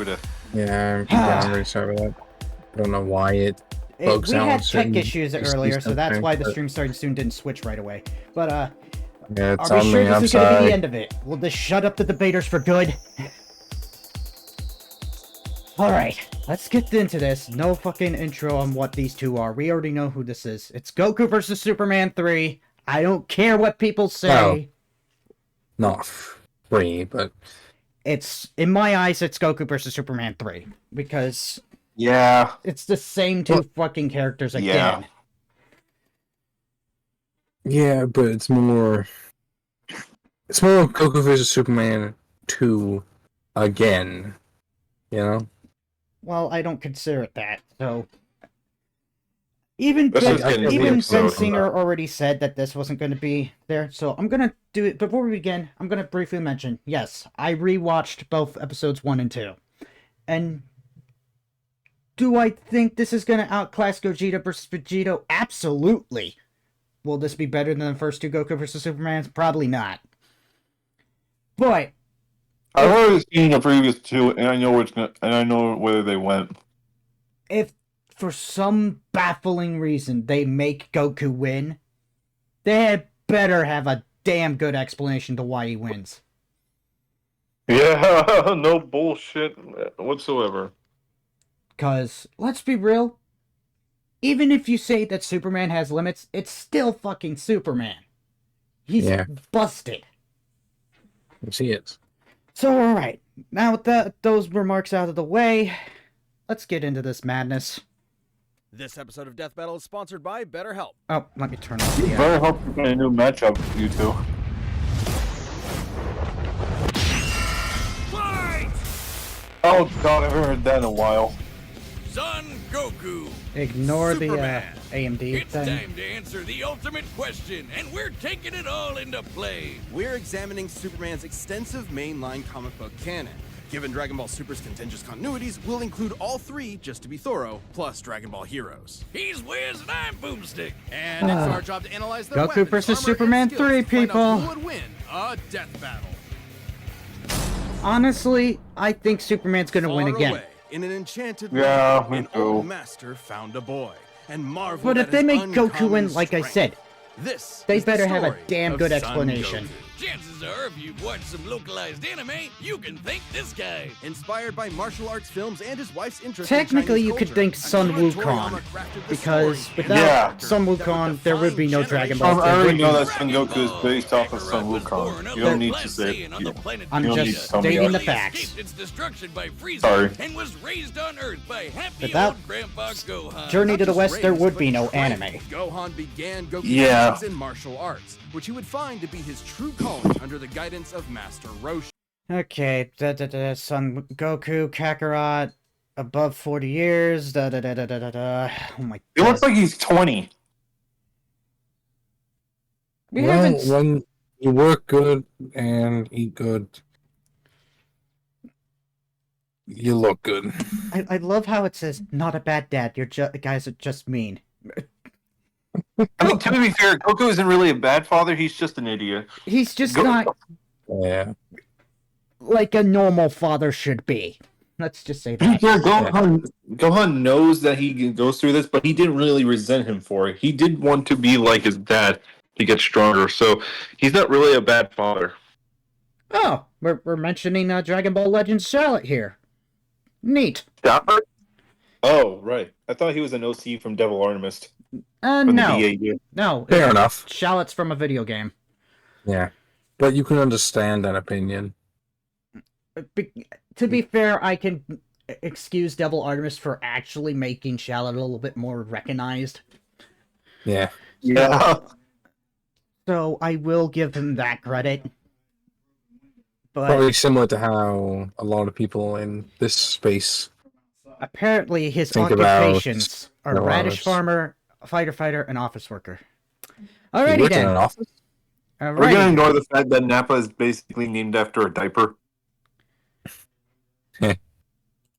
with it. Yeah, I'm really sorry about that. I don't know why it bugs We out had on certain tech issues earlier, so that's sometimes, why the but- stream starting soon didn't switch right away. But, Yeah, it's are we on sure me, this I'm is gonna be sorry. the end of it? Will this shut up the debaters for good? Alright, let's get into this. No fucking intro on what these two are. We already know who this is. It's Goku versus Superman 3. I don't care what people say. Not free, but It's, in my eyes, it's Goku versus Superman 3. Because Yeah. it's the same two fucking characters again. yeah, but it's more Goku versus Superman 2 again. You know? Well, I don't consider it that, so... Even This Ben, is getting even Ben episode. Singer already said that this wasn't going to be there, so I'm going to do it. Before we begin, I'm going to briefly mention, yes, I rewatched both episodes 1 and 2. And do I think this is going to outclass Gogeta versus Vegito? Absolutely. Will this be better than the first two Goku versus Supermans? Probably not. But I've already seen the previous two, and I know I know where they went. if for some baffling reason they make Goku win, they better have a damn good explanation to why he wins. Yeah, no bullshit whatsoever. Because, let's be real, even if you say that Superman has limits, it's still fucking Superman. He's busted. Yes, he is. So, alright, now with those remarks out of the way, let's get into this madness. This episode of Death Battle is sponsored by BetterHelp. Oh, let me turn off the... Very hope you get a new matchup, you two. Fight! Oh god, I haven't heard that in a while. Son Goku! Ignore Superman. the AMD It's thing. time to answer the ultimate question, and we're taking it all into play. We're examining Superman's extensive mainline comic book canon. Given Dragon Ball Super's contentious continuities, we'll include all three, just to be thorough, plus Dragon Ball Heroes. He's Wiz and I'm Boomstick. And it's our job to analyze their Goku weapons, versus armor, and Superman skills 3, to find out people. who would win a death battle. Honestly, I think Superman's gonna win Far again. away, in an enchanted Yeah, land, me an too. old master found a boy. And marveled But at if they his make Goku win, uncommon like I strength. said, This they is the better have a story damn of good Son explanation. Goku. Chances are, if you've watched some localized anime, you can thank this guy. Inspired by martial arts films and his wife's interest Technically, in you Chinese could culture, thank Sun Akira Wukong, Toriyama crafted the because story without and Yeah. characters Sun that would Wukong, there would be no define Dragon generations. Ball. I There already would know be- that Son Goku is based off of Son Kakarot was Wukong. born of You don't the need to last say Saiyan it. on the planet I'm You don't Vegeta. need just to tell me stating the that. facts. Escaped its destruction by Frieza Sorry. and was raised on Earth by happy Without old Grandpa Gohan. Journey Not to the just West, there raised, would be but no trained. anime. Gohan began Goku's Yeah. lessons in martial arts, which he would find to be his true calling under the guidance of Master Roshi. Okay, Son Goku, Kakarot, above 40 years, Oh my He god. looks like he's 20. We Well, haven't... when you work good and eat good, you look good. I love how it says, not a bad dad, you're guys are just mean. I mean, to be fair, Goku isn't really a bad father, he's just an idiot. He's just Go- not Yeah. like a normal father should be. Let's just say that. Yeah, Gohan knows that he goes through this, but he didn't really resent him for it. He did want to be like his dad to get stronger, so he's not really a bad father. Oh, we're mentioning Dragon Ball Legends Charlotte here. Neat. Dapper? Oh, right. I thought he was an OC from Devil Artemis. No. From the DAU. No. Fair enough. Charlotte's from a video game. Yeah. But you can understand that opinion. To be fair, I can excuse Devil Artemis for actually making Charlotte a little bit more recognized. Yeah. Yeah. So I will give him that credit. But Probably similar to how a lot of people in this space. apparently his Think about occupations are Devil radish Artemis. farmer, fighter, and office worker. You Alrighty work in then. an office? Are we going to Alrighty. ignore the fact that Nappa is basically named after a diaper?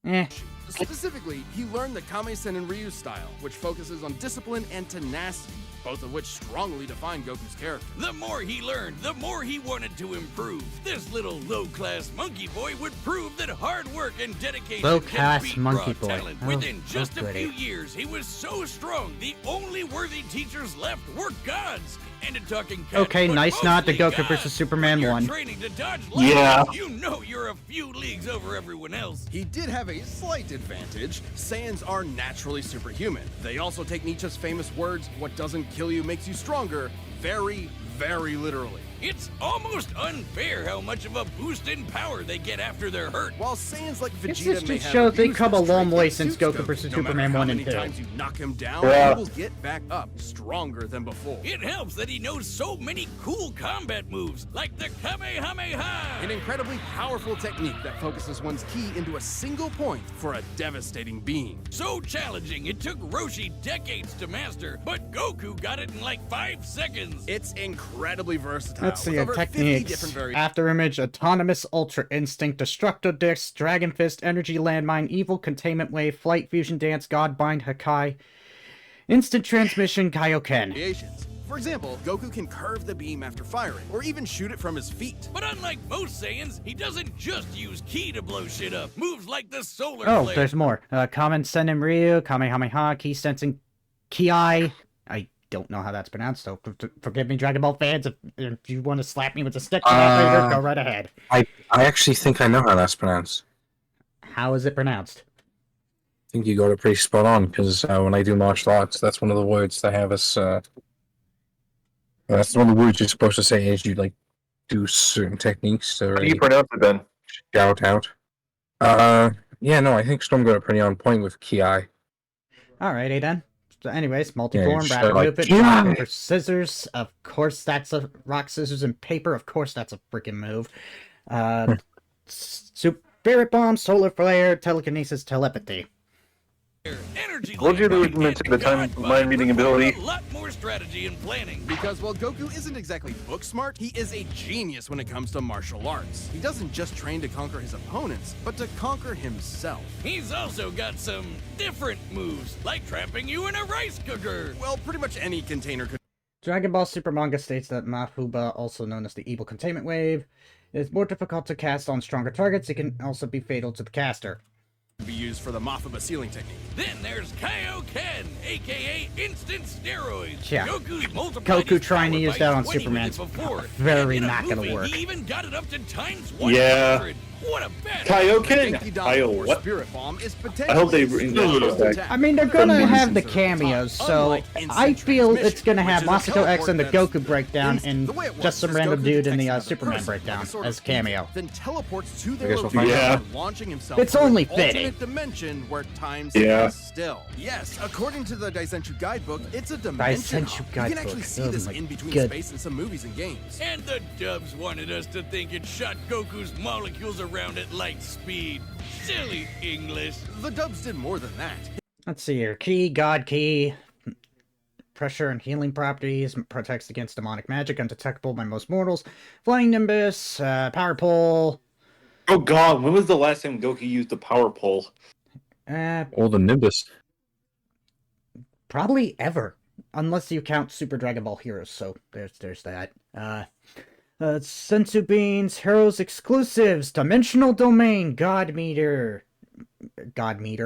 Eh. Specifically, he learned the Kame-sen and Ryu style, which focuses on discipline and tenacity, both of which strongly define Goku's character. The more he learned, the more he wanted to improve. This little low-class monkey boy would prove that hard work and dedication Low-class can beat monkey raw boy. talent. Oh, Within just a goody. few years, he was so strong, the only worthy teachers left were gods. And a talking cat, Okay, but nice nod to mostly Goku versus gods. Superman When you're 1. training to dodge Yeah. lightning, you know you're a few leagues over everyone else. He did have a slight advantage. Saiyans are naturally superhuman. They also take Nietzsche's famous words, "What doesn't kill you makes you stronger," very, very literally. It's almost unfair how much of a boost in power they get after they're hurt. While Saiyans like Guess Vegeta this may just have shows they abused come a this long trait, way it since suits Goku versus No matter Superman how 1 and many 2. times you knock him down, Yeah. he will get back up stronger than before. It helps that he knows so many cool combat moves, like the Kamehameha. An incredibly powerful technique that focuses one's ki into a single point for a devastating beam. So challenging, it took Roshi decades to master, but Goku got it in like 5 seconds. It's incredibly versatile. Let's see with your over 50 techniques. different variations. After Image, Autonomous Ultra Instinct, Destructo Disc, Dragon Fist, Energy Landmine, Evil Containment Wave, Flight Fusion Dance, Godbind Hakai, Instant Transmission, Kaioken. For example, Goku can curve the beam after firing, or even shoot it from his feet. But unlike most Saiyans, he doesn't just use ki to blow shit up. Moves like the solar Oh, flare. there's more. Kamen Sennen Ryu, Kamehameha, Ki Sensing, Ki. I don't know how that's pronounced, so forgive me, Dragon Ball fans. If you want to slap me with a stick for that later, go right ahead. I actually think I know how that's pronounced. How is it pronounced? I think you got it pretty spot on, because when I do martial arts, that's one of the words they have us. That's one of the words you're supposed to say as you like do certain techniques to How do you really pronounce it then? shout out. Yeah, no, I think Storm got it pretty on point with Ki. Alrighty then. So anyways, multiform, just rapid like, movement, yeah. rock, paper, scissors. Of course, that's a rock, scissors, and paper. Of course, that's a freaking move. Spirit bomb, solar flare, telekinesis, telepathy. Energy Told you there was Landmine meant to be and the time Godbind mind reading require ability. A lot more strategy and planning. Because while Goku isn't exactly book smart, he is a genius when it comes to martial arts. He doesn't just train to conquer his opponents, but to conquer himself. He's also got some different moves, like trapping you in a rice cooker. Well, pretty much any container could Dragon Ball Super manga states that Mafuba, also known as the Evil Containment Wave, is more difficult to cast on stronger targets. It can also be fatal to the caster. be used for the Mafuba sealing technique. Then there's Kaioken, aka instant steroids. Yeah. Goku's multiplied Goku his trying to power use by that on 20 with it Superman's before. very And in a not gonna movie, work. He even got it up to times Yeah. 100. What a badass. Kaioken? Genki Dama, Kyle, or what? Spirit Bomb, is I hope they potentially bring the those strongest back. attack. I mean, they're gonna Some have the reasons are cameos, top, so unlike I instant feel it's transmission, gonna have which is a Masato X and the teleport Goku breakdown and the way it just works some is random Goku dude in detects the another Superman person, breakdown like a sort as of cameo. evil, then teleports to I their guess we'll location, find out. launching himself It's to an only alternate fitting. dimension where time Yeah. stands still. Yes, according to the Daisenshu guidebook, it's a dimension Daisenshu hop. You guidebook. can actually see Oh this my in between good. space in some movies and games. And the dubs wanted us to think it shot Goku's molecules around at light speed. Silly English. The dubs did more than that. Let's see here. Key, God Key. Pressure and healing properties. Protects against demonic magic. Undetectable by most mortals. Flying Nimbus. Power Pole. Oh god, when was the last time Goku used the power pole? Or the Nimbus. Probably ever. Unless you count Super Dragon Ball Heroes. So there's that. Sensu Beans. Heroes Exclusives. Dimensional Domain. God Meteor. God, way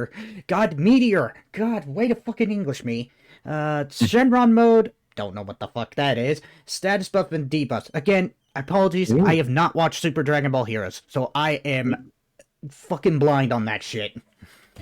to fucking English me. Shenron mode, don't know what the fuck that is. Status buff and debuffs. Again, apologies, Ooh. I have not watched Super Dragon Ball Heroes, so I am fucking blind on that shit.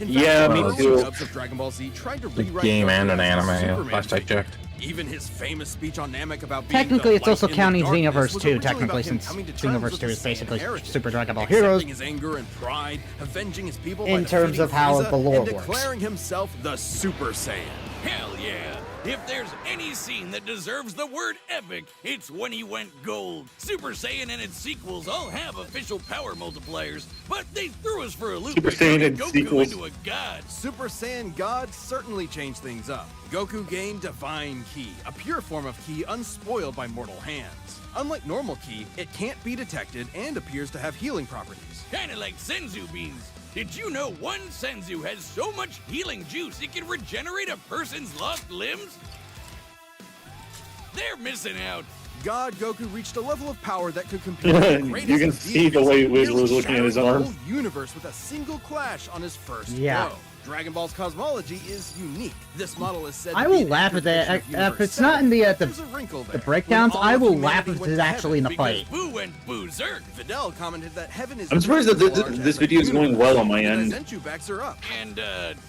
In Yeah, fact, me the early too. dubs of Dragon Ball Z tried to The rewrite game Goku and an as a anime, Superman last I figure. checked. Even his famous speech on Namek about being Technically, the it's also light in the counting darkness Xenoverse was 2, originally technically, about him since coming to terms Xenoverse with 2 is his Saiyan basically heritage, Super Dragon Ball accepting Heroes. his anger and pride, avenging his people In by terms of how defeating the lore Frieza, and works. declaring himself the Super Saiyan. Hell yeah. If there's any scene that deserves the word epic, it's when he went gold. Super Saiyan and its sequels all have official power multipliers, but they threw us for a loop Super by Saiyan turning and Goku sequels. into a god. Super Saiyan God certainly changed things up. Goku gained Divine Ki, a pure form of Ki unspoiled by mortal hands. Unlike normal Ki, it can't be detected and appears to have healing properties. Kinda like Senzu beans. Did you know one Senzu has so much healing juice it can regenerate a person's lost limbs? they're missing out. God Goku reached a level of power that could compete with the You greatest can of see the deities, way Wiz nearly was looking at his shattering arm. the whole universe with a single clash on his first Yeah. go. Dragon Ball's cosmology is unique. This model is said I to will be an laugh at that. interpretation of If Universe it's not 7. in the There's a wrinkle there. breakdowns, When I all will of laugh humanity if went it's to actually in the heaven, fight. Boo went berserk. Fidel commented that heaven is I'm surprised that just as large this as the video is going universe, well on my and the end. Zenchu backs are up. And,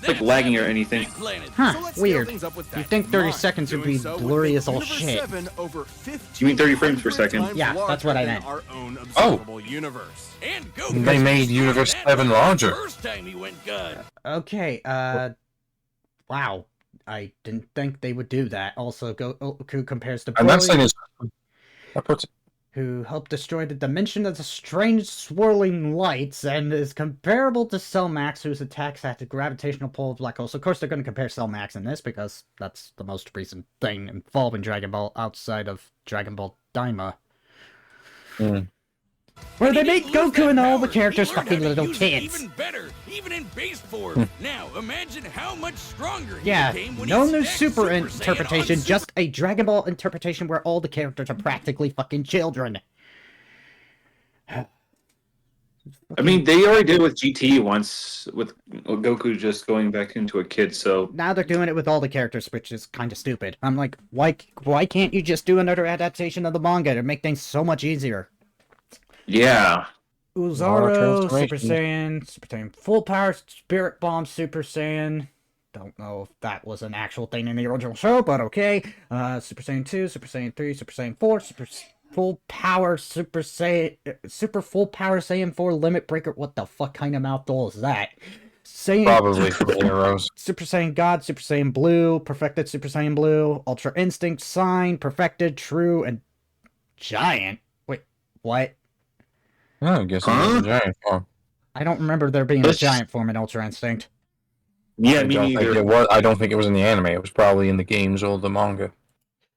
like lagging or anything. Big planet. Huh, So let's scale weird. things up with You'd facts think in 30 mind. seconds would Doing be so would blurry make as all Universe shit. 7 over You mean 30 frames per 1,500 second? times Yeah, that's what I larger meant. than our own observable universe. And Goku They made started Universe that 7 larger. First time he went God. Okay, wow. I didn't think they would do that. Also, Goku compares to I'm not Broly, saying it's. That puts who helped destroy the dimension of the strange swirling lights, and is comparable to Cell Max, whose attacks had the gravitational pull of black holes. Of course, they're going to compare Cell Max in this, because that's the most recent thing involving Dragon Ball outside of Dragon Ball Daima. Where they make Goku and all the characters fucking little kids. Even better, even in base form. Now, imagine how much stronger he Yeah, became when no he new stacked super Saiyan interpretation, on just a Dragon Ball interpretation where all the characters are practically fucking children. I mean, they already did it with GT once, with Goku just going back into a kid, so... Now they're doing it with all the characters, which is kind of stupid. I'm like, why can't you just do another adaptation of the manga to make things so much easier? Yeah. Uzaro, Super transformation. Saiyan, Super Saiyan Full Power, Spirit Bomb, Super Saiyan. Don't know if that was an actual thing in the original show, but okay. Super Saiyan 2, Super Saiyan 3, Super Saiyan 4, Full Power, Super Full Power Saiyan 4, Limit Breaker. What the fuck kind of mouthful is that? Saiyan, probably for the heroes. Super Saiyan God, Super Saiyan Blue, Perfected Super Saiyan Blue, Ultra Instinct, Sign, Perfected, True, and Giant. Wait, what? Oh, I guess it was a giant form. I don't remember there being a giant form in Ultra Instinct. Yeah, I me don't think neither. it was. I don't think it was in the anime. It was probably in the games or the manga.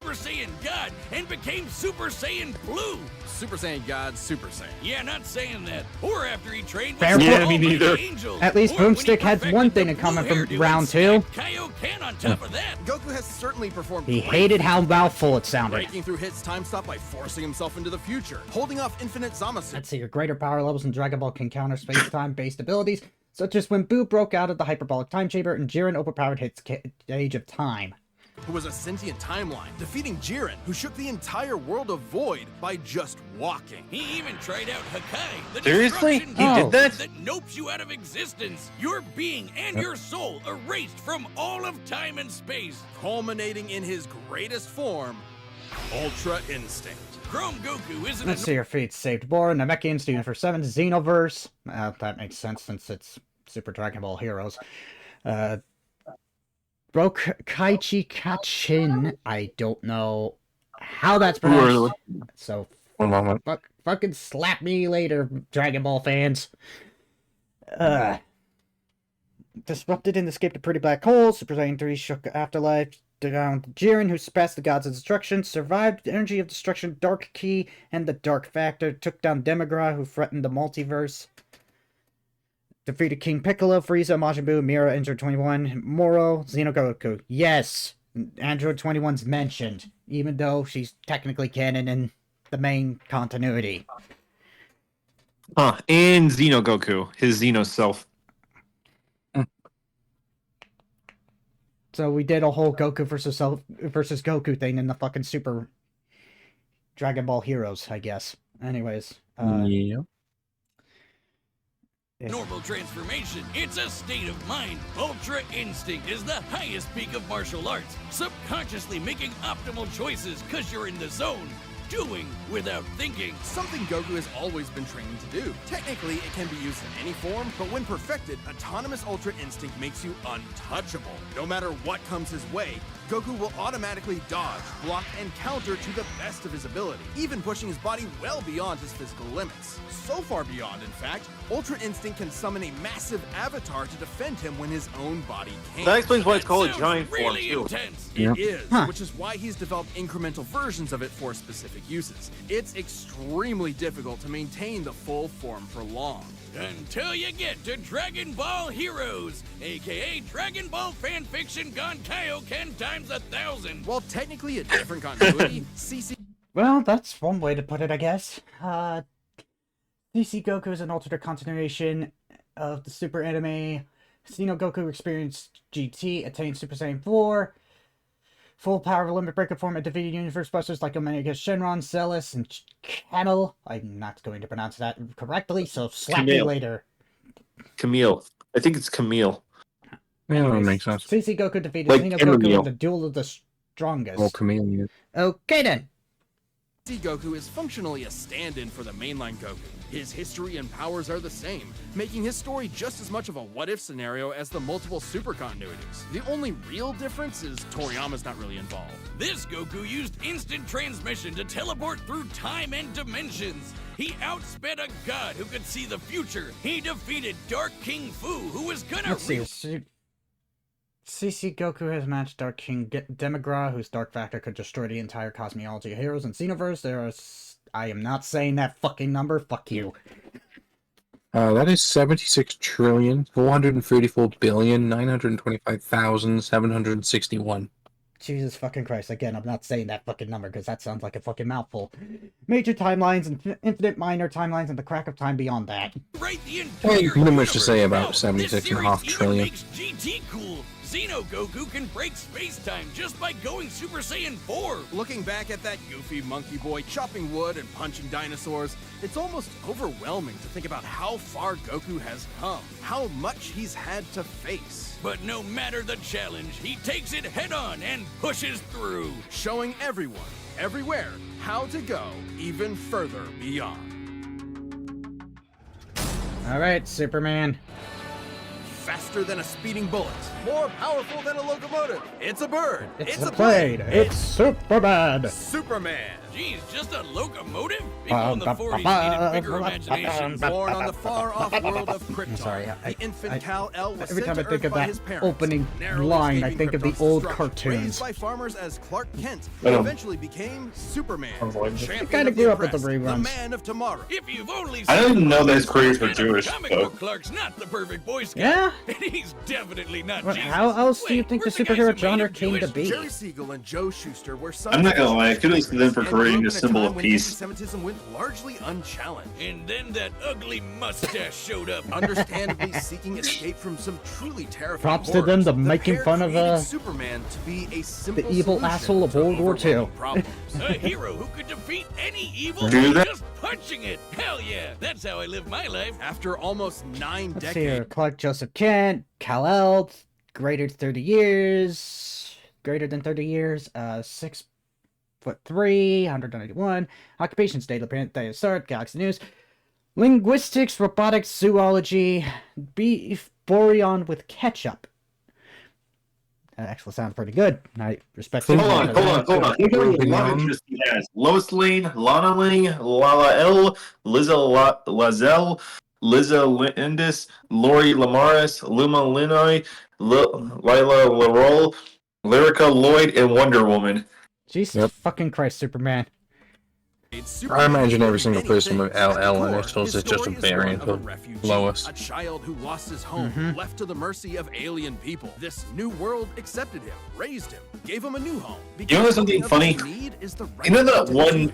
Super Saiyan God and became Super Saiyan Blue. Super Saiyan God, Super Saiyan. Yeah, not saying that. Or after he trained Fair with point. Yeah, me neither. Angels. At least Or when he Boomstick had perfected one thing the in common blue from hairdo round and 2. stacked Kaioken on top of that. Goku has certainly performed He great, hated how mouthful it sounded. breaking through Hit's time stop by forcing himself into the future, holding off infinite Zamasu. Let's see, your greater power levels in Dragon Ball can counter space-time based abilities, such as when Boo broke out of the hyperbolic time chamber and Jiren overpowered Hit's Age of Time. Who was a sentient timeline, defeating Jiren, who shook the entire world of Void by just walking. He even tried out Hakai, the Seriously? destruction He did god that? that nopes you out of existence. Your being and your soul erased from all of time and space. Culminating in his greatest form, Ultra Instinct. Chrome Goku isn't Let's a see, your feats saved Bora, Namekians, Universe 7, Xenoverse. That makes sense since it's Super Dragon Ball Heroes. Broke Kaichi Kachin. I don't know how that's pronounced. So One moment. fucking slap me later, Dragon Ball fans. Disrupted and escaped a pretty black hole. Super Saiyan 3 shook Afterlife down to Jiren, who surpassed the gods of destruction, survived the energy of destruction, Dark Key, and the Dark Factor, took down Demigra, who threatened the multiverse. Defeated King Piccolo, Frieza, Majin Buu, Mira, Android 21, Moro, Xenogoku. Yes, Android 21's mentioned, even though she's technically canon in the main continuity. Huh, and Xenogoku, his Xeno self. So we did a whole Goku versus Goku thing in the fucking Super Dragon Ball Heroes, I guess. Anyways, Yeah. normal transformation. It's a state of mind. Ultra Instinct is the highest peak of martial arts. Subconsciously making optimal choices because you're in the zone. Doing without thinking. Something Goku has always been trained to do. Technically, it can be used in any form, but when perfected, Autonomous Ultra Instinct makes you untouchable. No matter what comes his way, Goku will automatically dodge, block, and counter to the best of his ability, even pushing his body well beyond his physical limits. So far beyond, in fact, Ultra Instinct can summon a massive avatar to defend him when his own body can't. That explains why it's called a Sounds giant really form, too. intense. It is, Huh. which is why he's developed incremental versions of it for specific specific uses. It's extremely difficult to maintain the full form for long. Until you get to Dragon Ball Heroes, aka Dragon Ball fanfiction gone Kaioken times 1,000. While technically a different continuity, CC Well, that's one way to put it, I guess. DC Goku is an alternate continuation of the Super Anime. Xeno Goku experienced GT, attained Super Saiyan 4, full power limit breaker form, and defeated universe busters like Omega Shenron, Celis, and Channel. I'm not going to pronounce that correctly, so slap me Camille. later. Camille. I think it's Camille. Yeah, that makes sense. CC Goku defeated Like Xeno Camille. Goku in the Duel of the Strongest. Well, Chameleon. Okay then. Goku is functionally a stand-in for the mainline Goku. His history and powers are the same, making his story just as much of a what-if scenario as the multiple super continuities. The only real difference is Toriyama's not really involved. This Goku used instant transmission to teleport through time and dimensions. He outsped a god who could see the future. He defeated Dark King Fu, who was gonna Let's see. CC Goku has matched Dark King Demigra, whose Dark Factor could destroy the entire cosmology of heroes in Xenoverse. I am not saying that fucking number. Fuck you. That is 76,434,925,761. Jesus fucking Christ. Again, I'm not saying that fucking number because that sounds like a fucking mouthful. Major timelines and infinite minor timelines and the crack of time beyond that. Right, the Well, you entire pretty much to universe. say about Hell, 76.5 this series trillion. even makes GT cool. Xeno Goku can break space-time just by going Super Saiyan 4. Looking back at that goofy monkey boy chopping wood and punching dinosaurs, it's almost overwhelming to think about how far Goku has come, how much he's had to face, But no matter the challenge, he takes it head-on and pushes through. showing everyone, everywhere, how to go even further beyond. Alright, Superman. Faster than a speeding bullet, more powerful than a locomotive. It's a bird. It's a plane. It's Superman. Superman. Geez, just a locomotive? People in the 40s needed bigger imaginations. Born on the far-off world of Krypton, sorry, the infant Kal-El was every sent time to I think Earth of by that his parents, opening narrowly line, I escaping think of the Krypton's old destruction. cartoons. Raised by farmers as Clark Kent, I who know. eventually became Superman, champion kinda of grew the up with the oppressed, the reruns. man of tomorrow. If you've only I didn't seen know that his the parents were kind of Jewish, comic though. book Clark's not the perfect Boy Scout. Yeah? And he's definitely not Well, Jesus. how else do you Wait, think the where's guys superhero who made genre him came to Jewish? be? Jerry Siegel and Joe Shuster were sons I'm not gonna of lie, I couldn't see them for and creating grew a up in symbol time of when peace. Anti-Semitism went largely unchallenged. And then that ugly mustache showed up. Understandably seeking escape from some truly terrifying Props to them, horrors, the the making pair fun of, created Superman to be a simple evil solution asshole of to World War II. overwhelming problems. A hero who could defeat any evil Do by that? just punching it. Hell yeah, that's how I live my life. After almost 9 Let's see here. decades, Clark Joseph Kent, Kal-El, greater than 30 years, 6'3", 191, occupations, data print, data start, Galaxy News, linguistics, robotics, zoology, beef boreon with ketchup. That actually sounds pretty good. I respect it. Hold on. Look at the love interest he has. Lois Lane, Lana Ling, Lala L, Lazelle, Liza Lindis, Lori Lamaris, Luma Linoy, Lila Larolle, Lyrica Lloyd, and Wonder Woman. Jesus Yep. fucking Christ, Superman. I imagine every single many person with things. At LL the core, initials his is just a story one variant of a of refugee, Lois. a child who lost his home, Mhm. left to the mercy of alien people. This new world accepted him, raised him, gave him a new home. You know something funny? You know that one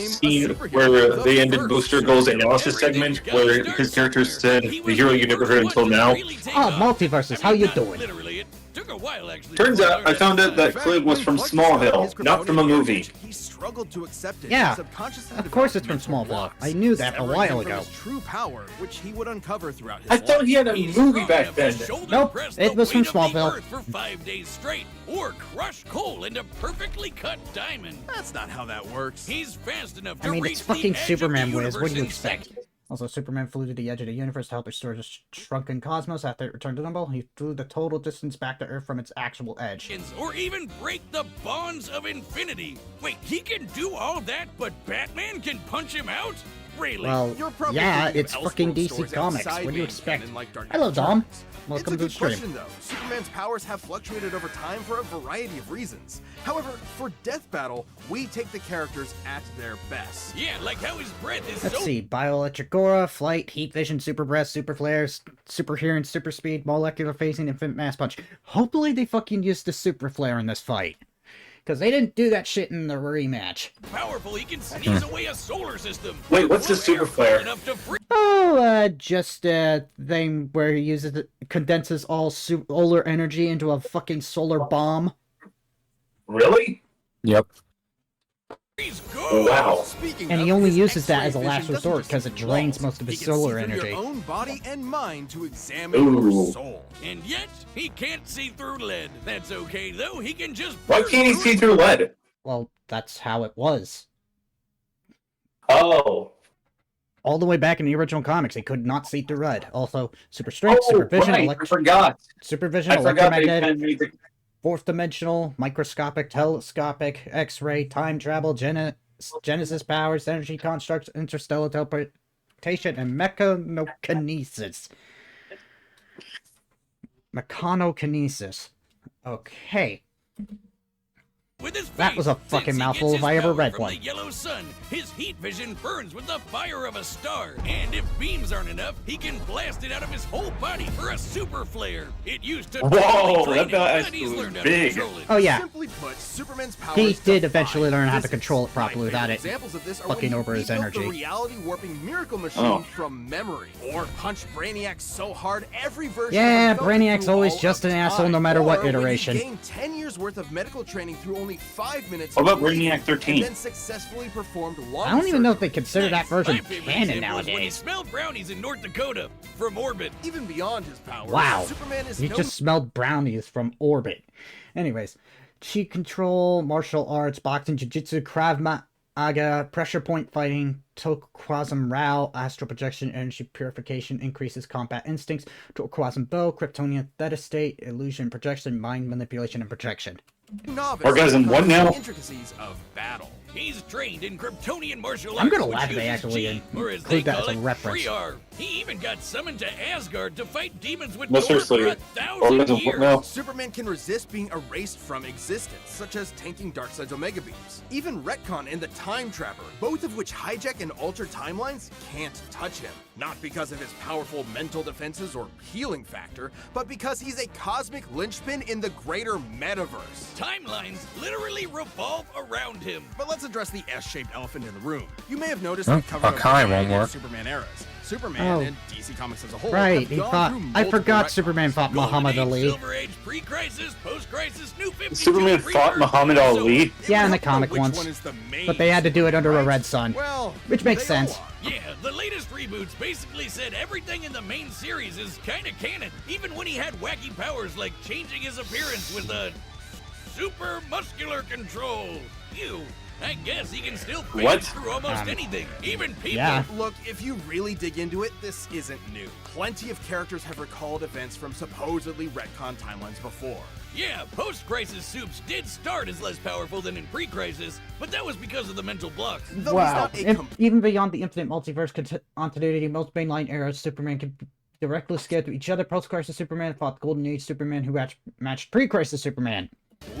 scene where they ended Booster Gold's Analysis segment where his character said, "The hero you never heard until now"? Oh, multiverses, how you doing? Literally, it took a while actually. Turns before out I learned found out that In fact, clip was when from Clark discovered his Smallville, not from a Kryptonian movie. heritage, He struggled to accept it. Yeah, Subconsciously of course it's from developed mental Smallville. blocks, I knew that a severing while him from ago. his true power, which he would uncover throughout his I life. thought he had a He's movie strong back enough to then. shoulder Nope, press it the was from weight of the Smallville. earth for 5 days straight, or crush coal into perfectly cut diamond. That's not how that works. He's fast enough to I mean, reach it's fucking the edge Superman, of the Wiz. What do you universe in expect? seconds. Also, Superman flew to the edge of the universe to help restore the shrunken cosmos after it returned to normal. He flew the total distance back to Earth from its actual edge. Or even break the bonds of infinity. Wait, he can do all that, but Batman can punch him out? Really? Well, You're probably yeah, thinking of it's fucking Elseworld DC stories Comics. outside What do you main expect? canon like Dark Hello, Knight Dom. Returns. Welcome It's to a the good stream. question, though. Superman's powers have fluctuated over time for a variety of reasons. However, for Death Battle, we take the characters at their best. Yeah, like how his breath is Let's so see. Bioelectric aura, flight, heat vision, super breath, super flares, super hearing, super speed, molecular phasing, infinite mass punch. Hopefully they fucking used the super flare in this fight. Because they didn't do that shit in the rematch. powerful he can sneeze away a solar system. Wait, what's the Or super air flare? enough to free- Oh, just a thing where he uses condenses all solar energy into a fucking solar bomb. Really? Yep. freeze go. Wow. Speaking And of, he only his uses that X-ray as a last vision doesn't resort just because see it drains walls. most of his He can solar see through energy. your own body and mind to examine Ooh. your soul. And yet, he can't see through lead. That's okay, though. He can just... Why burst can't he through see it. through lead? Well, that's how it was. Oh. All the way back in the original comics, he could not see through red. Also, super strength, super vision, right. I forgot. supervision, I forgot they electromagnetic, can make the... fourth dimensional, microscopic, telescopic, X-ray, time travel, genesis powers, energy constructs, interstellar teleportation, and mechanokinesis. Mechanokinesis. Okay. With his That was a face, fucking since he mouthful gets if his I ever power read from one. The yellow sun, his heat vision burns with the fire of a star. And if beams aren't enough, he can blast it out of his whole body for a super flare. It used to Whoa, totally drain that him, thing but he's was learned how to big. control it. Oh yeah, Simply put, Superman's powers he did defy eventually learn how to physics. control it properly My without favorite it examples of this are fucking when over he his built energy. the reality warping miracle machine Oh. from memory, or punched Brainiac so hard every version. Yeah, of him fell Brainiac's through always all just of an time. asshole no matter what Or when he iteration. gained 10 years worth of medical training through only 5 minutes. What about of sleep, Brainiac 13? And then successfully performed long I don't even know if they surgery. consider that Nice. version My favorite canon example is when he nowadays. smelled brownies in North Dakota from orbit. Even beyond his powers, Wow. Superman is He known just smelled brownies from orbit. Anyways, chi control, martial arts, boxing, jiu-jitsu, krav maga, pressure point fighting, tokwazam rao, astral projection, energy purification, increases combat instincts, tokwazam bow, kryptonian theta state, illusion projection, mind manipulation, and projection. novice Orgasm, when it what comes to now? the intricacies of battle. He's trained in Kryptonian martial arts. I'm gonna which laugh if they uses actually chi, or as they include that call as a it, reference. free arm. He even got summoned to Asgard to fight demons with No, Thor seriously. for 1,000 Orgasm, years. no. Superman can resist being erased from existence, such as tanking Darkseid's Omega Beams. Even Retcon and the Time Trapper, both of which hijack and alter timelines, can't touch him. Not because of his powerful mental defenses or healing factor, but because he's a cosmic linchpin in the greater metaverse. Timelines literally revolve around him. But let's address the S-shaped elephant in the room. You may have noticed Huh? we've covered Akai won't variety of work. Superman eras. Superman Oh. and DC Comics as a whole Right, have he gone fought. through I multiple forgot retcons. Superman fought Golden Muhammad Age, Ali. Silver Age, pre-crisis, post-crisis, New 52, Superman fought Rebirth, Muhammad and so Ali? on. It Yeah, would in the help to know comic which once. one is the main But they had to do it under a Superman, red right? sun. Well, Which makes they all sense. are. Yeah, the latest reboots basically said everything in the main series is kinda canon, even when he had wacky powers like changing his appearance with a super muscular control. Ew. I guess he can still phase What? through almost anything, even people. Yeah. Look, if you really dig into it, this isn't new. Plenty of characters have recalled events from supposedly retcon timelines before. Yeah, post-crisis Supes did start as less powerful than in pre-crisis, but that was because of the mental blocks. Though he's Wow. not a Even beyond the infinite multiverse continuity, most mainline eras, Superman could directly skip each other. Post-crisis Superman fought Golden Age Superman, who matched pre-crisis Superman.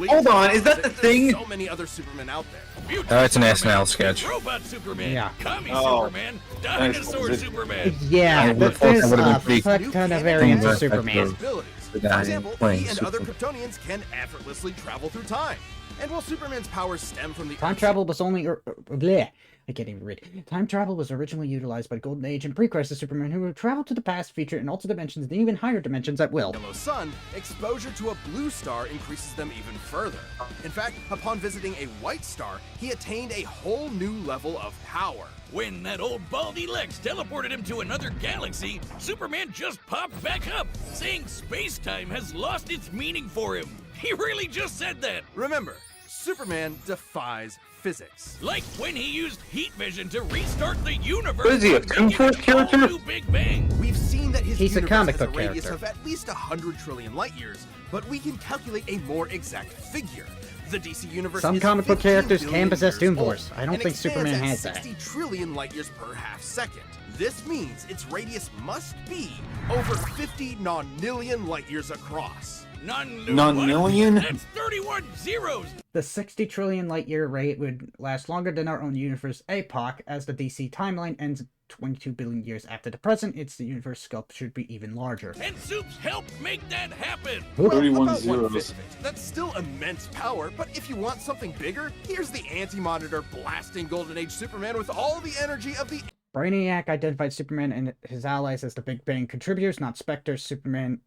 Hold on, is that the There's thing? so many other Supermen out there. Future It's an Superman, SNL sketch. Robot Superman, Yeah. Commie Oh. Superman, Dinosaur Nice. Superman. Yeah, I but would've thought there's that would've a been pretty- fuck New ton of canon variants of has Superman. possibilities. The For guy example, playing he and other Superman. Kryptonians can effortlessly travel through time. And while Superman's powers stem from the Time travel was only bleh, I can't even read. Time travel was originally utilized by Golden Age and pre-crisis Superman, who would travel to the past, feature in altered dimensions, and even higher dimensions at will. yellow sun, exposure to a blue star increases them even further. In fact, upon visiting a white star, he attained a whole new level of power. When that old baldy Lex teleported him to another galaxy, Superman just popped back up, saying space-time has lost its meaning for him. He really just said that. Remember, Superman defies physics. Like when he used heat vision to restart the universe. What is he, a by Kung making Fu an character? all-new Big Bang. We've seen that his He's a universe comic has a book radius character. of at least 100 trillion light years, but we can calculate a more exact figure. The DC universe Some is comic book 15 characters can billion possess years Doom old, Force. I don't and think expands Superman at has that. 60 trillion light years per half second. This means its radius must be over 50 nonillion light years across. Non-million? That's 31 zeros. The 60 trillion light year rate would last longer than our own universe epoch, as the DC timeline ends 22 billion years after the present. Its universe scope should be even larger. And Soups helped make that happen. Well, 31 about zeros. 1/5 of it. That's still immense power, but if you want something bigger, here's the Anti-Monitor blasting Golden Age Superman with all the energy of the Brainiac identified Superman and his allies as the Big Bang contributors, not specters. Superman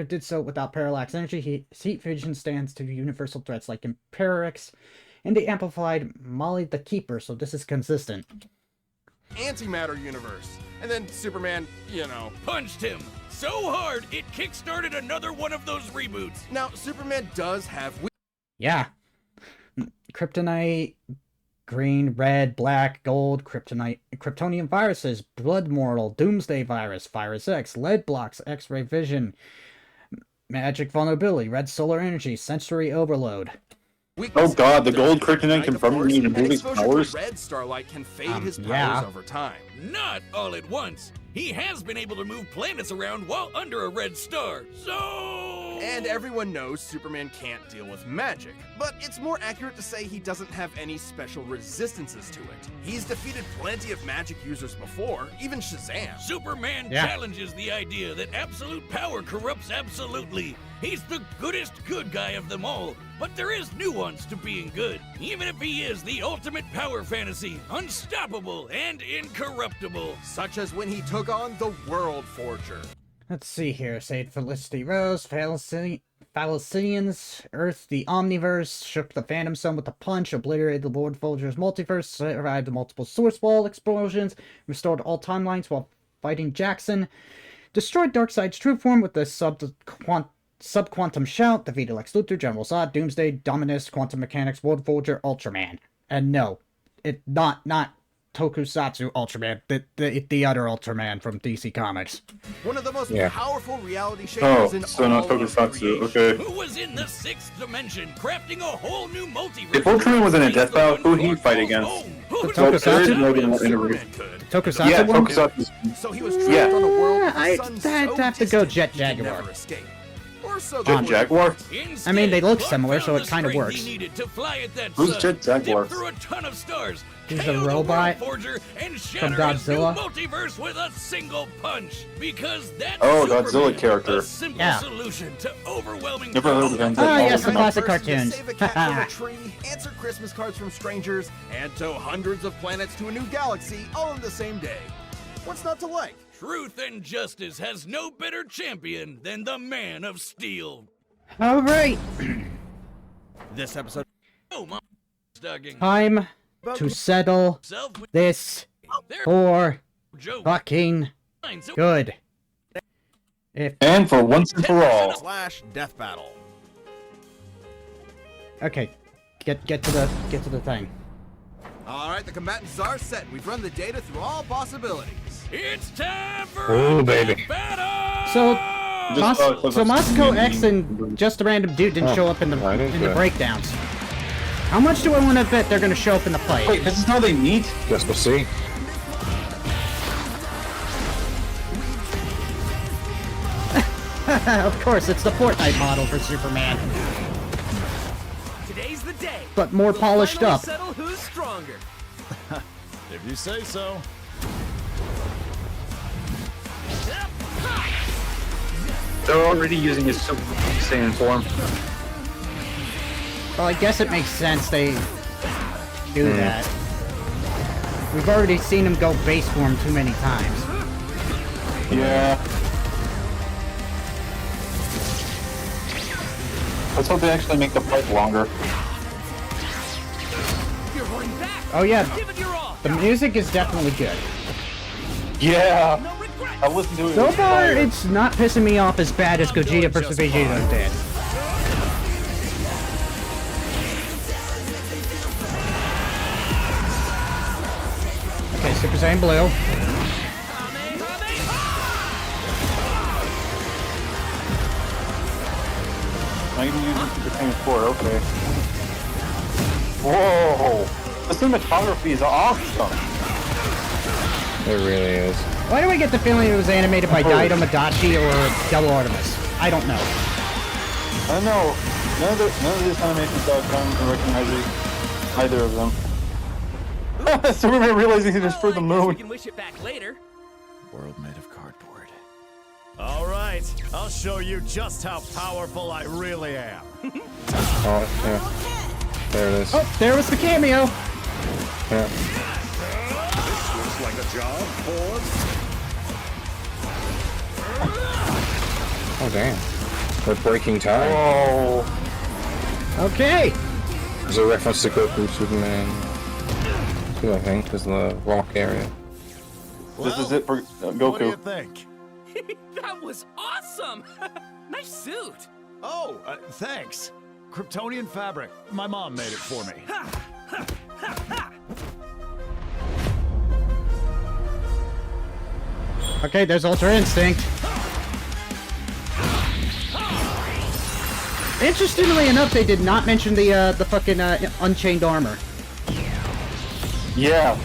did so without parallax energy. His heat vision stands to universal threats like Imperix, and the amplified Molly the Keeper, so this is consistent. antimatter universe. And then Superman, Punched him so hard it kickstarted another one of those reboots. Now, Superman does have Yeah. Kryptonite, green, red, black, gold, Kryptonian viruses, blood mortal, doomsday virus, virus X, lead blocks, X-ray vision, magic vulnerability, red solar energy, sensory overload. Oh god, the gold kryptonite can permanently remove his powers? Red Starlight can fade his powers yeah. over time. Not all at once. He has been able to move planets around while under a red star. So... And everyone knows Superman can't deal with magic, but it's more accurate to say he doesn't have any special resistances to it. He's defeated plenty of magic users before, even Shazam. Superman Yeah. challenges the idea that absolute power corrupts absolutely. He's the goodest good guy of them all, but there is nuance to being good, even if he is the ultimate power fantasy, unstoppable and incorruptible. Such as when he took on the World Forger. Let's see here. Saved Felicity Rose, Falcinians, Earth, the Omniverse, shook the Phantom Zone with a punch, obliterated the Lord Folger's multiverse, survived the multiple source wall explosions, restored all timelines while fighting Jackson, destroyed Darkseid's true form with the subquantum shout, defeated Lex Luthor, General Zod, Doomsday, Dominus, Quantum Mechanics, World Folger, Ultraman. And no, it not Tokusatsu Ultraman, the other Ultraman from DC Comics. One of the most Yeah. powerful reality Oh, shapers in so all not of Tokusatsu, creation. okay. Who was in the sixth dimension, crafting a whole new multiverse? If Ultraman was in a He's death the battle, one who'd he Lord fight calls against? home. The Who's Tokusatsu? There is no Superman interview. could. Tokusatsu Yeah, one? Tokusatsu. So he was trapped Yeah. on a world with the I'd sun so have to go distant Jet he could Jaguar. never escape. Or so Jet they Jaguar? I mean, they look Clark similar, so found it the kinda strength works. He needed to fly at that Who's sun, Jet Jaguar? dip through a ton of stars, He's KO a the robot World Forger, and from shatter his new Godzilla. multiverse with a single punch. Because that's Oh, Superman, Godzilla character. a simple Yeah. solution to overwhelming Never heard of him. Ah, Oh, yes, the come on. classic Person to cartoons. Save a cat from a tree, answer Christmas cards from strangers, and tow hundreds of planets to a new galaxy all in the same day. What's not to like? Truth and justice has no better champion than the Man of Steel. All right, This episode Oh, my stugging. time to settle Self with this their for joke. fucking So good. If And for once and for all. / death battle. okay, get to the thing. All right, the combatants are set. We've run the data through all possibilities. it's time for Ooh, a baby. battle. So, Just, so Moscow X and just a random dude didn't Oh, show up in the I didn't know. breakdowns. How much do I want to bet they're going to show up in the play? Wait, this is how they meet? Guess we'll see. Of course, it's the Fortnite model for Superman, Today's the day. but more We'll polished finally up. Settle who's stronger. If you say so. They're already using his Super Saiyan form. Well, I guess it makes sense they do that. We've already seen him go base form too many times. Yeah. Let's hope they actually make the fight longer. You're holding back. Oh yeah, Give it your all. the music is definitely good. Yeah! No regrets. I listened to it. So far, it's not pissing me off as bad as Gogeta vs. Vegeta did. Okay, Super Saiyan Blue. I even using Super Saiyan 4, okay. Whoa! The cinematography is awesome! It really is. Why do I get the feeling it was animated by Daido Madachi or Double Artemis? I don't know. I don't know. None of these animation styles come and recognize either of them. Superman realizing he destroyed the We moon. can wish it back later. World made of cardboard. All right, I'll show you just how powerful I really am. Oh, yeah. There it is. Oh, there was the cameo. Yeah. Looks like a job for... Oh, damn. We're breaking time. Oh. Okay. There's a reference to Goku, Superman 2, I think, is the rock area. This is it for What do you Goku. think? That was awesome. Nice suit. Oh, thanks. Kryptonian fabric. My mom made it for me. Okay, there's Ultra Instinct. Interestingly enough, they did not mention the fucking Unchained Armor. Yeah.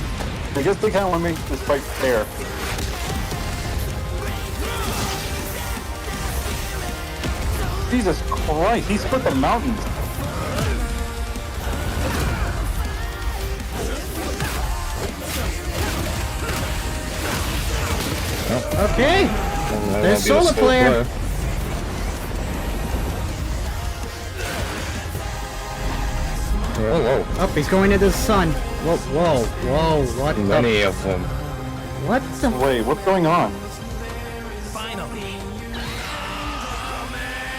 I guess they kind of want to make this fight fair. Jesus Christ, he split the mountains. Okay. There's Solar Flare. Whoa, Oh, he's going into the sun. Whoa, whoa, whoa, what whoa. the... Many of them. What the... Wait, what's going on? Finally.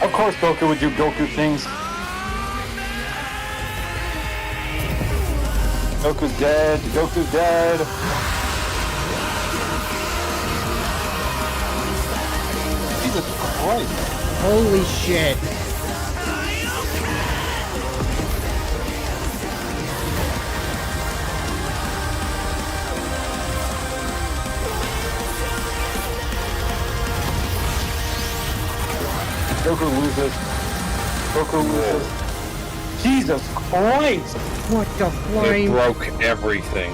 Of course Goku would do Goku things. Goku's dead. Goku's dead. Jesus Christ. Holy shit. Goku loses. Goku loses. Jesus Christ! What the It flame? broke everything.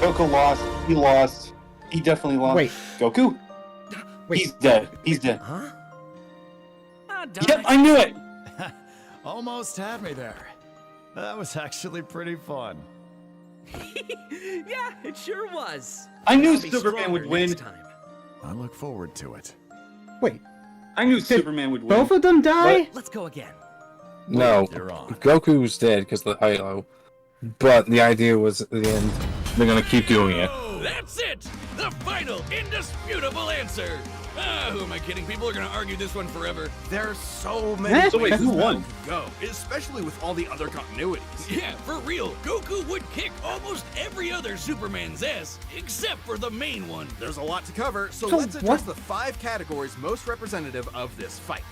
Goku lost. He lost. He definitely lost. Wait. Goku? Wait. He's dead. He's dead. Huh? Yep, I knew it! Almost had me there. That was actually pretty fun. Yeah, it sure was. I knew I'll be Superman would stronger win. next time. I look forward to it. Wait, I knew Superman would win. both of them die? Let's go again. No, You're on. Goku's dead because of the Halo. But the idea was at the end, they're gonna keep doing it. Oh, that's it! The final, indisputable answer! Who am I kidding? People are gonna argue this one forever. There's so Eh? many So wait, places who that won? could go, especially with all the other continuities. Yeah, for real, Goku would kick almost every other Superman's ass, except for the main one. There's a lot to cover, so So let's address what- the 5 categories most representative of this fight.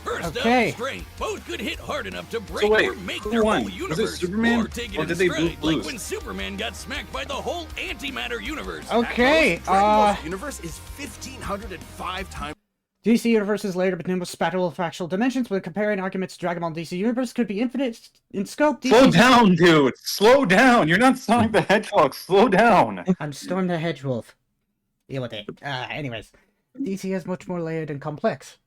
First Okay. up, strength. Both could hit hard enough to break wait, or make who their won? whole Was it universe, Superman, or take it or in did they stride, both lose? like when Superman got smacked by the whole antimatter universe. Okay, Dragon Ball's universe is 1,505 times. DC Universe is layered with numerous battle factual dimensions. When comparing arguments to Dragon Ball DC Universe could be infinite in scope. Slow DC's down, dude! Slow down! You're not Sonic the Hedgehog! Slow down! I'm Storm the Hedgewolf. Deal with it. Anyways, DC is much more layered and complex.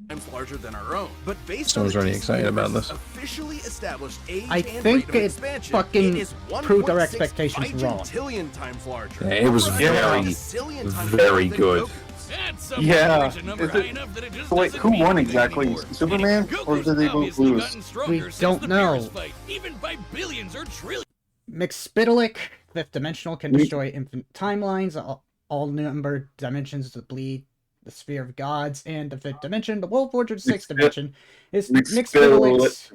Times larger than our own, but based Someone's on the already DC excited about Universe's this. officially established age I and think rate of it expansion, fucking it is proved our 1.6 expectations wrong. bajillion times larger. Yeah, it was Over very, 1 zillion times very larger than good. Goku's. That's some Yeah, reach a number is high it- enough that it just So wait, doesn't who mean won anything exactly? anymore. Superman, And or did they both Goku's obviously lose? gotten stronger We since don't the know. Beerus fight, even by billions or trillions. McSpittalic, fifth dimensional, can destroy infinite timelines, all numbered dimensions to bleed the sphere of gods and the fifth dimension. The World Forger's sixth dimension is McSpittalic's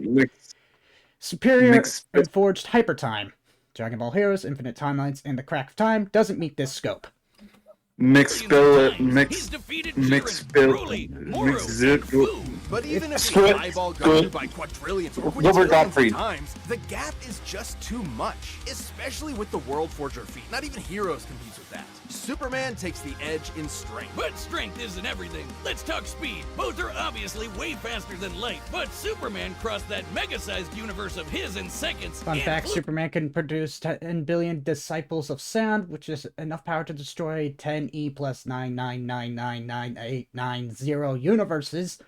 superior and forged hypertime. Dragon Ball Heroes, infinite timelines, and the crack of time doesn't meet this scope. He's defeated Jiren, Broly, Moro, and Fu. But even if Screw we it. eyeball Screw Goku it. by quadrillions or Gilbert quintillions Gottfried. of times, the gap is just too much, especially with the World Forger feat. Not even Heroes competes with that. Superman takes the edge in strength. But strength isn't everything. Let's talk speed. Both are obviously way faster than light, but Superman crossed that mega-sized universe of his in seconds. Fun and fact, flew- Superman can produce 10 billion disciples of sound, which is enough power to destroy 10e plus 999999890 universes.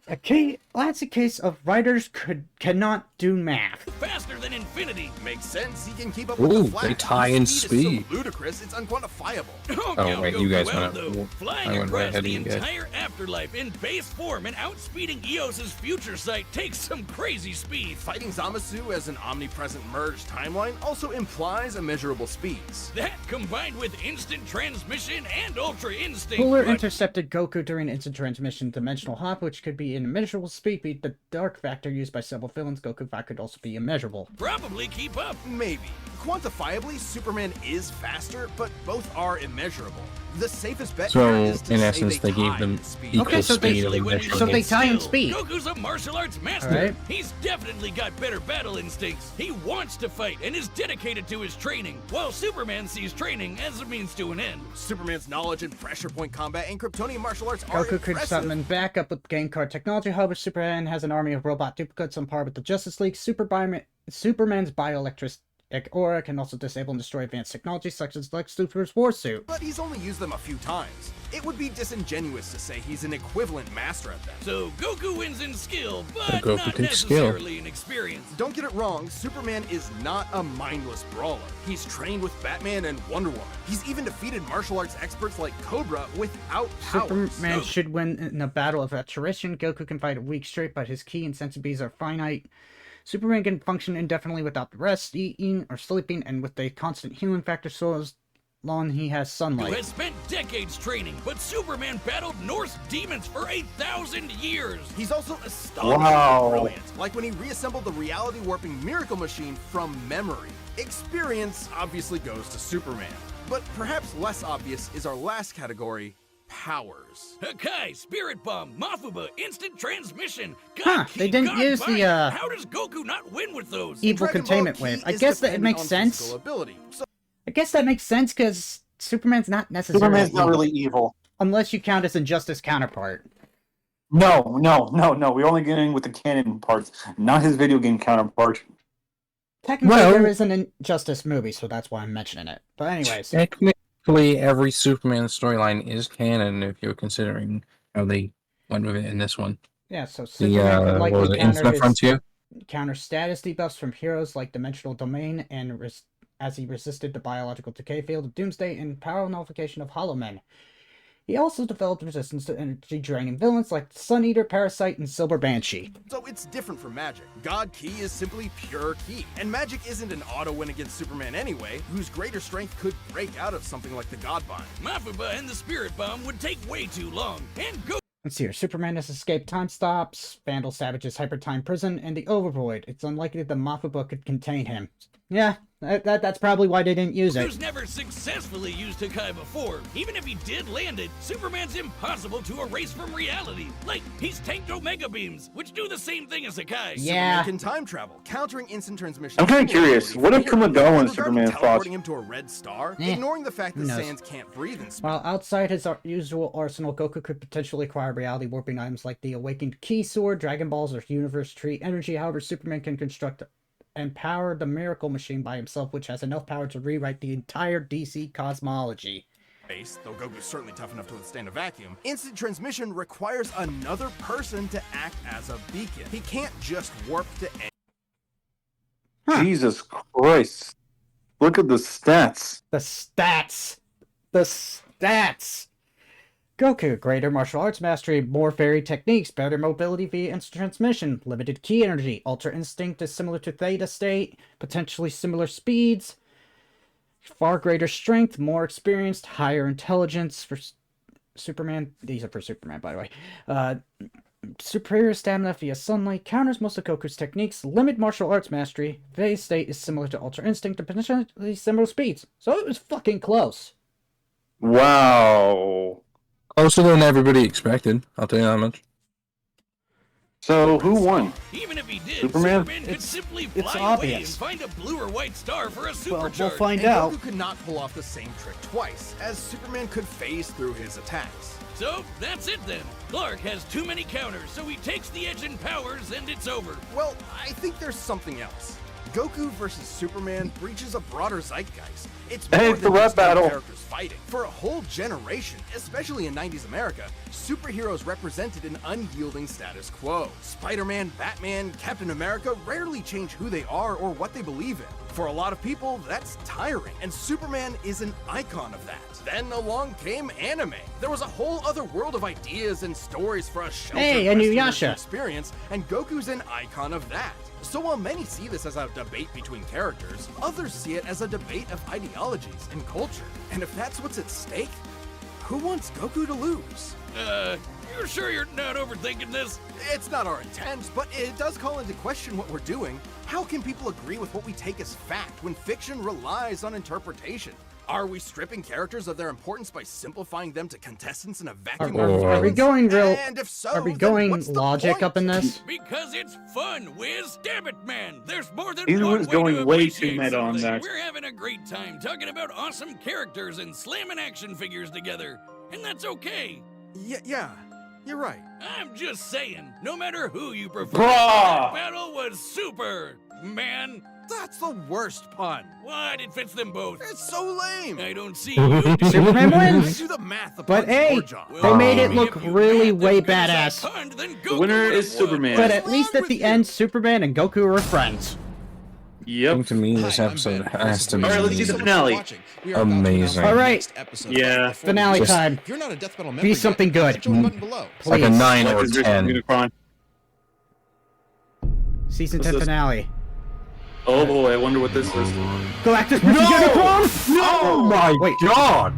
That's a case of writers cannot do math. faster than infinity. Makes sense. He can keep up Ooh, with the Flash. they tie in His speed. is so ludicrous, it's unquantifiable. Don't Oh, count wait, Goku you guys out, went- though. Flying I went right across ahead of the you guys. entire afterlife in base form and outspeeding Eos's future sight takes some crazy speed. Fighting Zamasu as an omnipresent merged timeline also implies immeasurable speeds. That combined with instant transmission and ultra instinct. Cooler but- intercepted Goku during instant transmission dimensional hop, which could be an immeasurable speed beat. The dark factor used by several villains, Goku 5 could also be immeasurable. probably keep up. Maybe. Quantifiably, Superman is faster, but both are immeasurable. The safest bet So, here is to in say essence, they gave tie them in speed. equal Okay, so speed of Especially when we immeasurable. So look they at tie in skill. speed. Goku's a martial arts master. Alright. He's definitely got better battle instincts. He wants to fight and is dedicated to his training, while Superman sees training as a means to an end. Superman's knowledge in pressure point combat and Kryptonian martial arts are Goku could impressive. summon backup with game card technology. However, Superman has an army of robot duplicates on par with the Justice League. Superman's bioelectric aura can also disable and destroy advanced technology such as Lex Luthor's war suit. But he's only used them a few times. It would be disingenuous to say he's an equivalent master at them. So Goku wins in skill, but Goku not takes skill. necessarily in experience. Don't get it wrong, Superman is not a mindless brawler. He's trained with Batman and Wonder Woman. He's even defeated martial arts experts like Cobra without powers. Superman should win in a battle of attrition. Goku can fight a week straight, but his ki and sensibilities are finite. Superman can function indefinitely without rest, eating, or sleeping, and with a constant healing factor so as long he has Who sunlight. has spent decades training, but Superman battled Norse demons for 1,000 years. He's also astonishingly Wow. brilliant, like when he reassembled the reality warping miracle machine from memory. Experience obviously goes to Superman, but perhaps less obvious is our last category, powers. Hakai, Spirit Bomb, Mafuba, Instant Transmission. Huh, they didn't use the, How does Goku not win with those? Evil Dragon Ball containment Ki wave. I is guess that it dependent makes on sense. physical ability. So I guess that makes sense because Superman's not necessarily Superman's not evil, really evil. unless you count his Injustice counterpart. No. We're only getting with the canon parts, not his video game counterpart. Technically, Well- there is an Injustice movie, so that's why I'm mentioning it. But anyways, Technically, every Superman storyline is canon if you're considering how they went with it in this one. yeah, so The Superman can what was likely it, Infinite Frontier? counter status debuffs from heroes like Dimensional Domain and as he resisted the biological decay field of Doomsday and power nullification of Hollow Men. He also developed resistance to energy-draining villains like Sun Eater, Parasite, and Silver Banshee. So it's different from magic. God Ki is simply pure Ki. And magic isn't an auto win against Superman anyway, whose greater strength could break out of something like the God Bind. Mafuba and the Spirit Bomb would take way too long, and Goku Let's see here. Superman has escaped time stops, Vandal Savage's hyper-time prison, and the Overvoid. It's unlikely the Mafuba could contain him. Yeah, that's probably why they didn't use it. who's never successfully used Hakai before. Even if he did land it, Superman's impossible to erase from reality. Like, he's tanked Omega Beams, which do the same thing as Hakai. Yeah. Superman can time travel, countering instant transmission. I'm kinda curious, what if Kumado and Regarding Superman fought? teleporting him to a red star, Eh, ignoring the fact who that knows? Sans can't breathe in space. While outside his usual arsenal, Goku could potentially acquire reality warping items like the Awakened Key Sword, Dragon Balls, or Universe Tree Energy. However, Superman can construct and power the Miracle Machine by himself, which has enough power to rewrite the entire DC cosmology. Though Goku's certainly tough enough to withstand a vacuum, instant transmission requires another person to act as a beacon. He can't just warp to any. Huh. Jesus Christ. Look at the stats. The stats! The stats! Goku, greater martial arts mastery, more varied techniques, better mobility via instant transmission, limited key energy, ultra instinct is similar to theta state, potentially similar speeds, far greater strength, more experienced, higher intelligence for Superman. These are for Superman, by the way. Superior stamina via sunlight, counters most of Goku's techniques, limit martial arts mastery, phase state is similar to ultra instinct, and potentially similar speeds. So it was fucking close. Wow. Closer than everybody expected, I'll tell you that much. So who won? Even if he did, Superman? could simply it's fly away and obvious. find a blue or white star for a Well, supercharge. we'll find And out. Goku could not pull off the same trick twice, as Superman could phase through his attacks. So that's it then. Clark has too many counters, so he takes the edge in powers and it's over. Well, I think there's something else. Goku versus Superman breaches a broader zeitgeist. It's Hey, more it's the than rap just two battle. characters fighting. For a whole generation, especially in 90s America, superheroes represented an unyielding status quo. Spider-Man, Batman, Captain America rarely change who they are or what they believe in. For a lot of people, that's tiring, and Superman is an icon of that. Then along came anime. There was a whole other world of ideas and stories for us sheltered Hey, Westerners Inuyasha. to experience, and Goku's an icon of that. So while many see this as a debate between characters, others see it as a debate of ideologies and culture. And if that's what's at stake, who wants Goku to lose? You're sure you're not overthinking this? It's not our intent, but it does call into question what we're doing. How can people agree with what we take as fact when fiction relies on interpretation? Are we stripping characters of their importance by simplifying them to contestants in a vacuum? of Are we violence? going real- And if so, Are we then going what's the logic point? up in this? Because it's fun, Wiz. Damn it, man. There's more than He one was way going to way appreciate too meta on something. that. We're having a great time talking about awesome characters and slamming action figures together. And that's okay. Yeah, you're right. I'm just saying, no matter who you prefer, Bruh. that battle was super, man. That's the worst pun. What? It fits them both. It's so lame. I don't see you. Superman I wins. do the math. The But pun's hey, your job. they made it maybe look if you really math way as good as badass. I punned, then The Goku winner would've is won. Superman. But What's at least wrong at the with end, Superman and Goku were friends. Yep. To me, this episode has to be Alright, let's see the finale. amazing. All right. Yeah. Finale Just- time. You're not a Death Metal member Be yet. something good. Join the button below. It's like a Please. 9 or Galactus versus 10. Unicron. Season What's 10 this? finale. Oh boy, I wonder what this is. Galactus versus Unicron? Oh my Wait. god!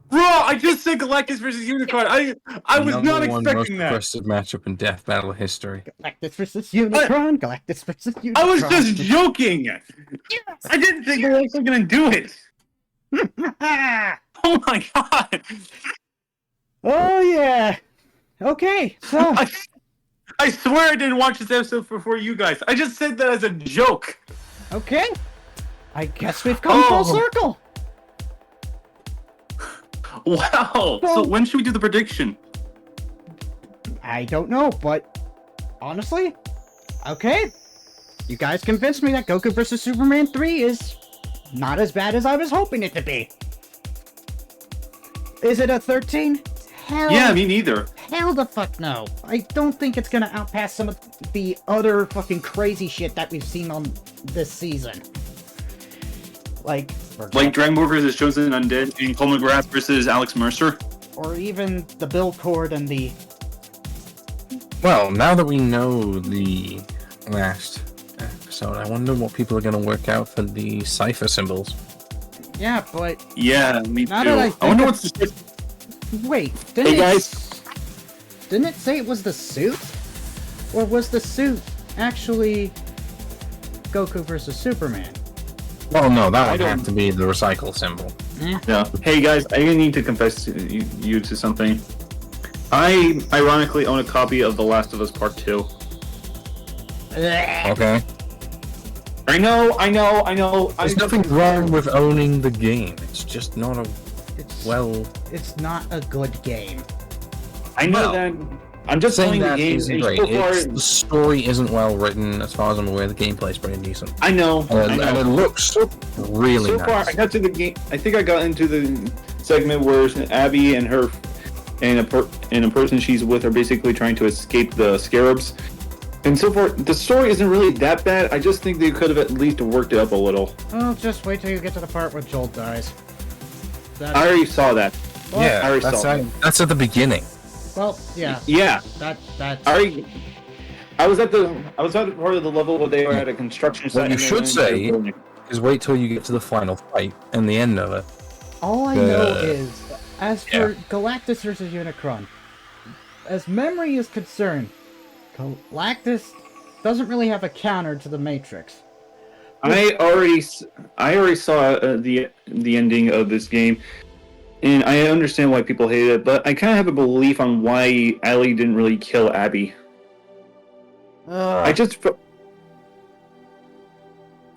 Bro, I just said Galactus versus Unicron. I was Number not one expecting most that. requested matchup in Death Battle history. Galactus versus Unicron. Galactus versus Unicron. I was just joking. I didn't think they were actually gonna do it. Oh my god. Oh, yeah. Okay, so. I swear I didn't watch this episode before you guys. I just said that as a joke. Okay. I guess we've come full circle. Wow. So when should we do the prediction? I don't know, but honestly, okay. You guys convinced me that Goku vs. Superman 3 is not as bad as I was hoping it to be. Is it a 13? Hell, Yeah, me neither. hell the fuck no. I don't think it's gonna outpass some of the other fucking crazy shit that we've seen on this season. Like Dragon Ball versus Chosen Undead and Cole McGrath versus Alex Mercer. or even the Bill Cord and the... Well, now that we know the last episode, I wonder what people are going to work out for the cipher symbols. Yeah, but Yeah, me too. Now that I I think wonder of- what's the wait, Hey, guys. Didn't it say it was the suit? Or was the suit actually Goku versus Superman? Well, no, that would don't- have to be the recycle symbol. Yeah. Hey guys, I need to confess to you to something. I ironically own a copy of The Last of Us Part 2. Okay. I know. There's nothing wrong with owning the game. It's just not a It's not a good game. I know Well, that. I'm just saying playing the that game. isn't And great. so far, The story isn't well written, as far as I'm aware. The gameplay's pretty decent, I know. and it looks really So nice. far, I got to the game. I think I got into the segment where Abby and her and a person she's with are basically trying to escape the scarabs. And so far, the story isn't really that bad. I just think they could have at least worked it up a little. Oh, just wait till you get to the part where Joel dies. I already saw that. Yeah, I already that's saw at, that's at the beginning. Well, yeah, Yeah, that's... I was at the part of the level where they were at a construction site. What you and they should went into say the building. is wait till you get to the final fight and the end of it. All I know is, as for Galactus versus Unicron, as memory is concerned, Galactus doesn't really have a counter to the Matrix. I already saw the ending of this game, and I understand why people hate it. But I kind of have a belief on why Ellie didn't really kill Abby. I just.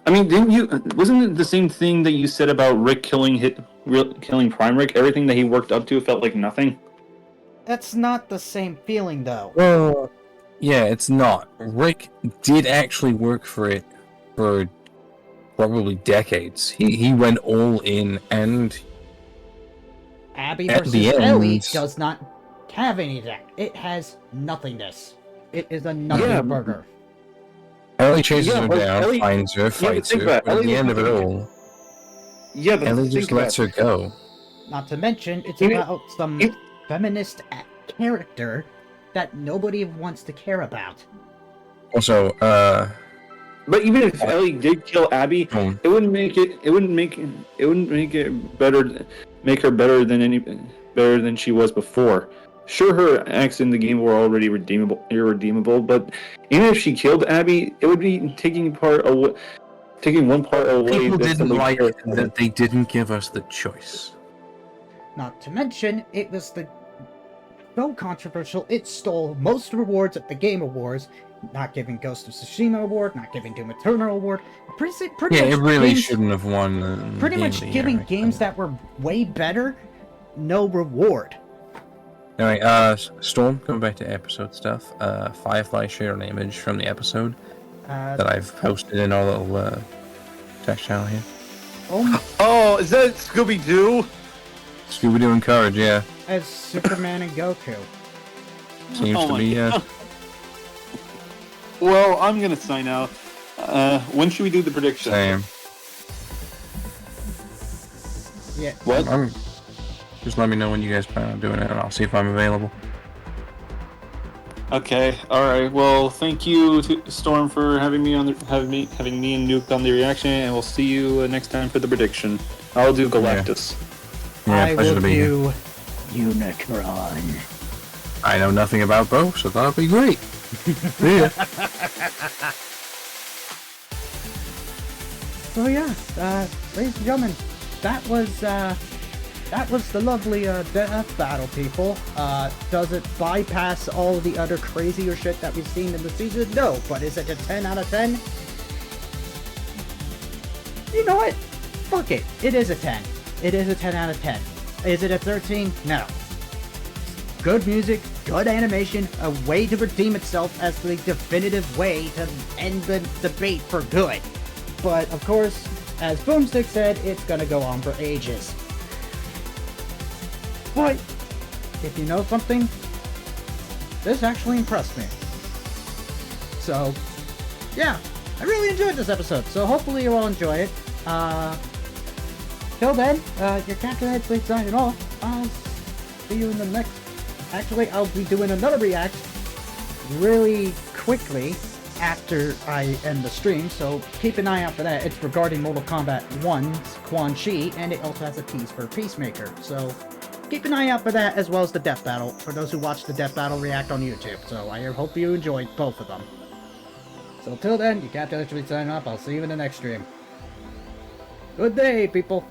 I mean, didn't you? Wasn't it the same thing that you said about Rick killing Prime Rick? Everything that he worked up to felt like nothing. That's not the same feeling, though. Well, yeah, it's not. Rick did actually work for it for probably decades. He went all in, and Abby at versus the Ellie end- does not have any of that. It has nothingness. It is a nothing Yeah. burger. Ellie chases Yeah, her but down, Ellie- finds her, but fights think her, about it. but at Ellie the was end of it nothing- all, Yeah, but Ellie think just about lets her go. Not to mention, it's Even- about some even- feminist character that nobody wants to care about. Also, But even if Ellie did kill Abby, um, it wouldn't make it. It wouldn't make it better. Make her better than she was before. Sure, her acts in the game were already irredeemable. But even if she killed Abby, it would be taking one part away. people that didn't somebody like cared about. that they didn't give us the choice. Not to mention, it was so controversial, it stole most rewards at the Game Awards, not giving Ghost of Tsushima award, not giving Doom Eternal award. Pretty Yeah, much it really games, shouldn't have won. Pretty Game much of the giving Year, I games think. that were way better, no reward. Anyway, Storm, coming back to episode stuff, Firefly shared an image from the episode that I've posted in our little text channel here. Oh, is that Scooby Doo? Scooby-Doo and Courage, yeah. As Superman and Goku. Seems Oh to my be, God. Well, I'm gonna sign out. When should we do the prediction? same. Yeah. What? Just let me know when you guys plan on doing it, and I'll see if I'm available. Okay. All right. Well, thank you to Storm for having me having me and Nuke on the reaction, and we'll see you next time for the prediction. I'll do Galactus. Yeah, I pleasure will to be here. do Unicron. I know nothing about both, so that'll be great. Yeah. So yeah, ladies and gentlemen, that was the lovely death battle, people. Does it bypass all the other crazier shit that we've seen in the season? No, but is it a 10 out of 10? You know what? Fuck it. It is a 10. It is a 10 out of 10. Is it a 13? No. Good music, good animation, a way to redeem itself as the definitive way to end the debate for good. But, of course, as Boomstick said, it's gonna go on for ages. But, if you know something, this actually impressed me. So, yeah, I really enjoyed this episode, so hopefully you all enjoy it. Till then, your Captain Headsley signing off. I'll see you in the next... Actually, I'll be doing another react really quickly after I end the stream, so keep an eye out for that. It's regarding Mortal Kombat 1's Quan Chi, and it also has a tease for Peacemaker, so keep an eye out for that, as well as the Death Battle, for those who watch the Death Battle react on YouTube, so I hope you enjoyed both of them. So till then, you Captain Headsley signing off. I'll see you in the next stream. Good day, people!